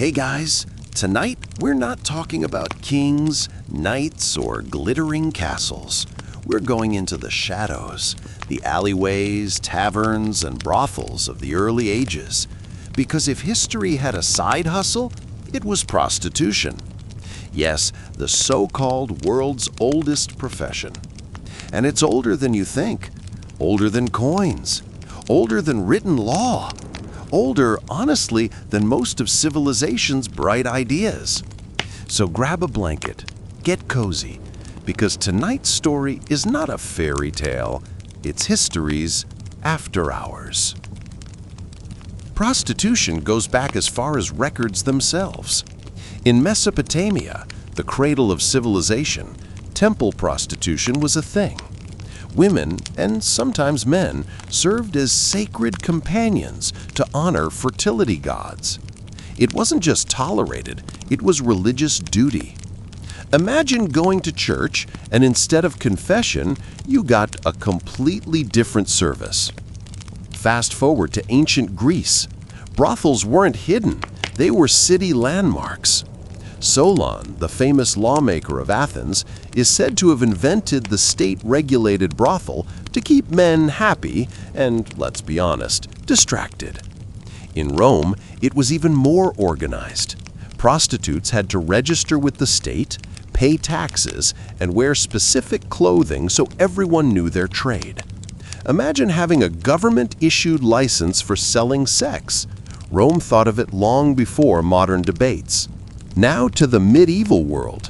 Hey guys, tonight we're not talking about kings, knights, or glittering castles. We're going into the shadows, the alleyways, taverns, and brothels of the early ages. Because if history had a side hustle, it was prostitution. Yes, the so-called world's oldest profession. And it's older than you think, older than coins, older than written law, older, honestly, than most of civilization's bright ideas. So grab a blanket, get cozy, because tonight's story is not a fairy tale, it's history's after hours. Prostitution goes back as far as records themselves. In Mesopotamia, the cradle of civilization, temple prostitution was a thing. Women, and sometimes men, served as sacred companions to honor fertility gods. It wasn't just tolerated, it was religious duty. Imagine going to church and instead of confession, you got a completely different service. Fast forward to ancient Greece. Brothels weren't hidden, they were city landmarks. Solon, the famous lawmaker of Athens, is said to have invented the state-regulated brothel to keep men happy and, let's be honest, distracted. In Rome, it was even more organized. Prostitutes had to register with the state, pay taxes, and wear specific clothing so everyone knew their trade. Imagine having a government-issued license for selling sex. Rome thought of it long before modern debates. Now to the medieval world.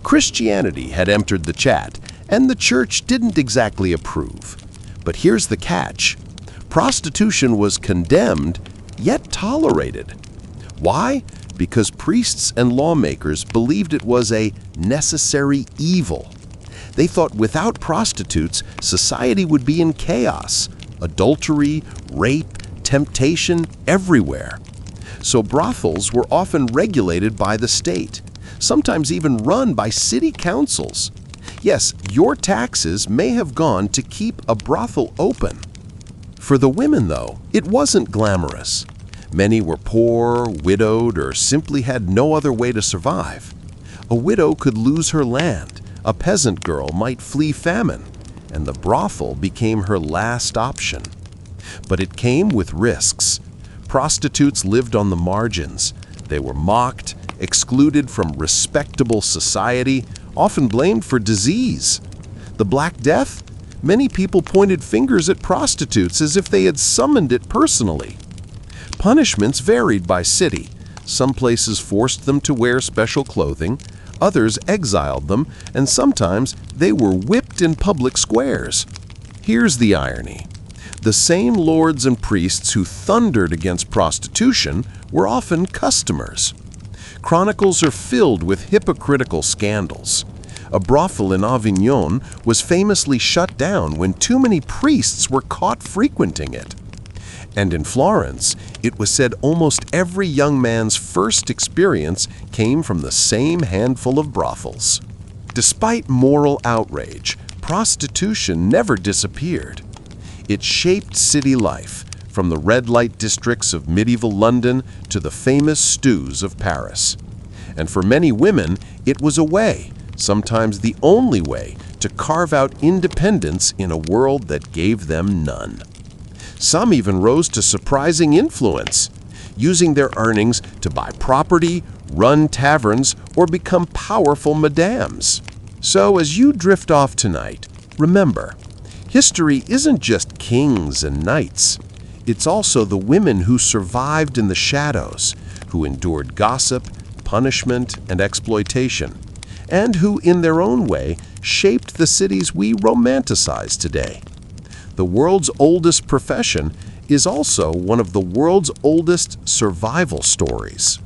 Christianity had entered the chat, and the church didn't exactly approve. But here's the catch. Prostitution was condemned, yet tolerated. Why? Because priests and lawmakers believed it was a necessary evil. They thought without prostitutes, society would be in chaos. Adultery, rape, temptation everywhere. So brothels were often regulated by the state, sometimes even run by city councils. Yes, your taxes may have gone to keep a brothel open. For the women, though, it wasn't glamorous. Many were poor, widowed, or simply had no other way to survive. A widow could lose her land, a peasant girl might flee famine, and the brothel became her last option. But it came with risks. Prostitutes lived on the margins. They were mocked, excluded from respectable society, often blamed for disease. The Black Death? Many people pointed fingers at prostitutes as if they had summoned it personally. Punishments varied by city. Some places forced them to wear special clothing, others exiled them, and sometimes they were whipped in public squares. Here's the irony. The same lords and priests who thundered against prostitution were often customers. Chronicles are filled with hypocritical scandals. A brothel in Avignon was famously shut down when too many priests were caught frequenting it. And in Florence, it was said almost every young man's first experience came from the same handful of brothels. Despite moral outrage, prostitution never disappeared. It shaped city life, from the red light districts of medieval London to the famous stews of Paris. And for many women, it was a way, sometimes the only way, to carve out independence in a world that gave them none. Some even rose to surprising influence, using their earnings to buy property, run taverns, or become powerful madames. So as you drift off tonight, remember, history isn't just kings and knights. It's also the women who survived in the shadows, who endured gossip, punishment, and exploitation, and who, in their own way, shaped the cities we romanticize today. The world's oldest profession is also one of the world's oldest survival stories.